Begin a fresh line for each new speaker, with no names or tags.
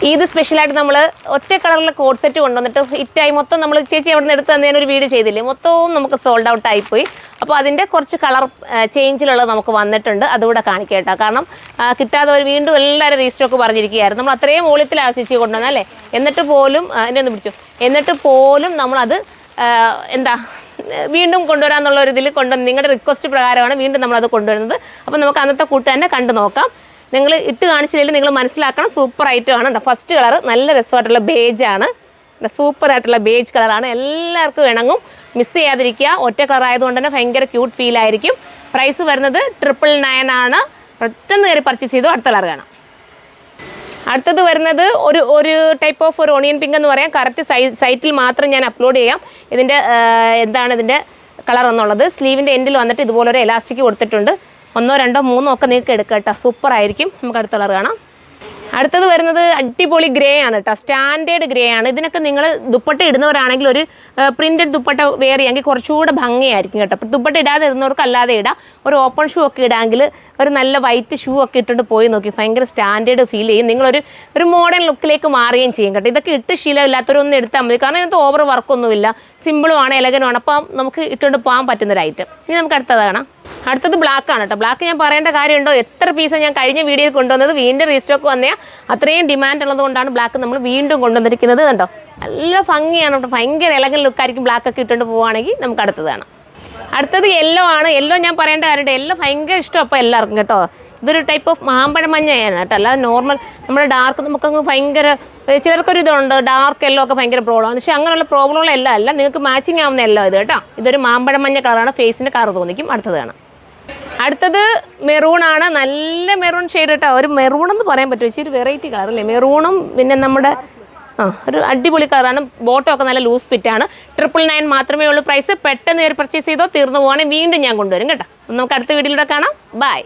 ഇത് സ്പെഷ്യലായിട്ട് നമ്മൾ ഒറ്റ കളറിലെ കോഡ് സെറ്റ് കൊണ്ടുവന്നിട്ട് ഹിറ്റായി മൊത്തം നമ്മൾ ചേച്ചി അവിടെ നിന്ന് എടുത്ത് തന്നതിനൊരു വീഡിയോ ചെയ്തില്ലേ, മൊത്തവും നമുക്ക് സോൾഡ് ഔട്ട് ആയിപ്പോയി. അപ്പോൾ അതിൻ്റെ കുറച്ച് കളർ ചേഞ്ചിലുള്ളത് നമുക്ക് വന്നിട്ടുണ്ട്, അതുകൂടെ കാണിക്കാം കേട്ടോ. കാരണം കിട്ടാത്തവർ വീണ്ടും എല്ലാവരും റീസ്റ്റോക്ക് പറഞ്ഞിരിക്കുകയായിരുന്നു. നമ്മൾ അത്രയും മൂല്യത്തിലാണ് ചേച്ചി കൊണ്ടുവന്നല്ലേ, എന്നിട്ട് പോലും എന്നെ ഒന്ന് പിടിച്ചു, എന്നിട്ട് പോലും നമ്മളത് വീണ്ടും കൊണ്ടുവരാമെന്നുള്ള ഒരു ഇതിൽ കൊണ്ടുവന്ന് നിങ്ങളുടെ റിക്വസ്റ്റ് പ്രകാരമാണ് വീണ്ടും നമ്മളത് കൊണ്ടുവരുന്നത്. അപ്പോൾ നമുക്ക് അന്നത്തെ കൂട്ട് തന്നെ കണ്ടു നോക്കാം. നിങ്ങൾ ഇട്ട് കാണിച്ചില്ലെങ്കിൽ നിങ്ങൾ മനസ്സിലാക്കണം, സൂപ്പർ ഐറ്റമാണ് കേട്ടോ. ഫസ്റ്റ് കളർ നല്ല രസമായിട്ടുള്ള ബേജാണ്, സൂപ്പറായിട്ടുള്ള ബേജ് കളറാണ്, എല്ലാവർക്കും ഇണങ്ങും, മിസ് ചെയ്യാതിരിക്കുക. ഒറ്റ കളർ ആയതുകൊണ്ട് തന്നെ ഭയങ്കര ക്യൂട്ട് ഫീൽ ആയിരിക്കും. പ്രൈസ് വരുന്നത് 999 ആണ്. പെട്ടെന്ന് കയറി പർച്ചേസ് ചെയ്തു. അടുത്ത കളർ കാണാം. അടുത്തത് വരുന്നത് ഒരു ടൈപ്പ് ഓഫ് ഒരു ഓണിയൻ പിങ്ക് എന്ന് പറയാം. കറക്റ്റ് സൈറ്റിൽ മാത്രം ഞാൻ അപ്ലോഡ് ചെയ്യാം ഇതിൻ്റെ എന്താണ് ഇതിൻ്റെ കളർ എന്നുള്ളത്. സ്ലീവിൻ്റെ എൻഡിൽ വന്നിട്ട് ഇതുപോലൊരു എലാസ്റ്റിക് കൊടുത്തിട്ടുണ്ട്. 1, 2, 3 ഒക്കെ നിങ്ങൾക്ക് എടുക്കാം കേട്ടോ, സൂപ്പർ ആയിരിക്കും. നമുക്ക് അടുത്ത കളർ കാണാം. അടുത്തത് വരുന്നത് അടിപൊളി ഗ്രേ ആണ് കേട്ടോ, സ്റ്റാൻഡേർഡ് ഗ്രേ ആണ്. ഇതിനൊക്കെ നിങ്ങൾ ദുപ്പട്ട ഇടുന്നവരാണെങ്കിൽ ഒരു പ്രിൻറ്റഡ് ദുപ്പട്ട വെയർ ചെയ്യാമെങ്കിൽ കുറച്ചുകൂടെ ഭംഗിയായിരിക്കും കേട്ടോ. അപ്പോൾ ദുപ്പട്ട ഇടാതെ ഇടുന്നവർക്ക് അല്ലാതെ ഇടാം. ഒരു ഓപ്പൺ ഷൂ ഒക്കെ ഇടാമെങ്കിൽ ഒരു നല്ല വൈറ്റ് ഷൂ ഒക്കെ ഇട്ടിട്ട് പോയി നോക്കി, ഭയങ്കര സ്റ്റാൻഡേർഡ് ഫീൽ ചെയ്യും. നിങ്ങളൊരു മോഡേൺ ലുക്കിലേക്ക് മാറുകയും ചെയ്യും കേട്ടോ. ഇതൊക്കെ ഇട്ട് ശീലമില്ലാത്തവരൊന്നും എടുത്താൽ മതി, കാരണം ഇതിനകത്ത് ഓവർ വർക്കൊന്നുമില്ല, സിമ്പിളുമാണ്, എലഗനുമാണ്. അപ്പം നമുക്ക് ഇട്ടുകൊണ്ട് പോകാൻ പറ്റുന്നൊരു ഐറ്റം. ഇനി നമുക്ക് അടുത്തത് കാണാം. അടുത്തത് ബ്ലാക്ക് ആണ് കേട്ടോ. ബ്ലാക്ക് ഞാൻ പറയേണ്ട കാര്യമുണ്ടോ, എത്ര പീസാണ് ഞാൻ കഴിഞ്ഞ വീഡിയോയിൽ കൊണ്ടുവന്നത്, വീണ്ടും റീസ്റ്റോക്ക് വന്നേ. അത്രയും ഡിമാൻഡ് ഉള്ളത് കൊണ്ടാണ് ബ്ലാക്ക് നമ്മൾ വീണ്ടും കൊണ്ടുവന്നിരിക്കുന്നത്. കണ്ടോ, നല്ല ഭംഗിയാണ് കേട്ടോ, ഭയങ്കര എലഗൻ ലുക്കായിരിക്കും. ബ്ലാക്ക് ഒക്കെ ഇട്ടുകൊണ്ട് പോവുകയാണെങ്കിൽ നമുക്ക് അടുത്തത് കാണാം. അടുത്തത് യെല്ലോ ആണ്. യെല്ലോ ഞാൻ പറയേണ്ട കാര്യമുണ്ട്, യെല്ലോ ഭയങ്കര ഇഷ്ടം അപ്പോൾ എല്ലാവർക്കും കേട്ടോ. ഇതൊരു ടൈപ്പ് ഓഫ് മാമ്പഴം മഞ്ഞയാണ് കേട്ടോ, അല്ലാതെ നോർമൽ നമ്മുടെ ഡാർക്ക് നമുക്കങ്ങ് ഭയങ്കര ചിലർക്കൊരു ഇതുണ്ട്, ഡാർക്ക് യെല്ലോ ഒക്കെ ഭയങ്കര പ്രോബ്ലമാണ്. പക്ഷേ അങ്ങനെയുള്ള പ്രോബ്ലമുള്ള എല്ലാം അല്ല, നിങ്ങൾക്ക് മാച്ചിങ് ആവുന്ന എല്ലോ ഇത് കേട്ടോ. ഇതൊരു മാമ്പഴം മഞ്ഞ കളറാണ്, ഫേസിൻ്റെ കളർ തോന്നിക്കും. അടുത്തത് കാണാം. അടുത്തത് മെറൂൺ ആണ്, നല്ല മെറൂൺ ഷെയ്ഡ് കേട്ടോ. ഒരു മെറൂൺ എന്ന് പറയാൻ പറ്റും, ഇച്ചിരി വെറൈറ്റി കളർ അല്ലേ. മെറൂണും പിന്നെ നമ്മുടെ ഒരു അടിപൊളി കളറാണ്. ബോട്ടം ഒക്കെ നല്ല ലൂസ് ഫിറ്റാണ്. 999 മാത്രമേ ഉള്ളൂ പ്രൈസ്. പെട്ടെന്ന് പർച്ചേസ് ചെയ്തോ, തീർന്നു പോവാണെങ്കിൽ വീണ്ടും ഞാൻ കൊണ്ടുവരും കേട്ടോ. നമുക്ക് അടുത്ത വീഡിയോയിലൂടെ കാണാം. ബൈ.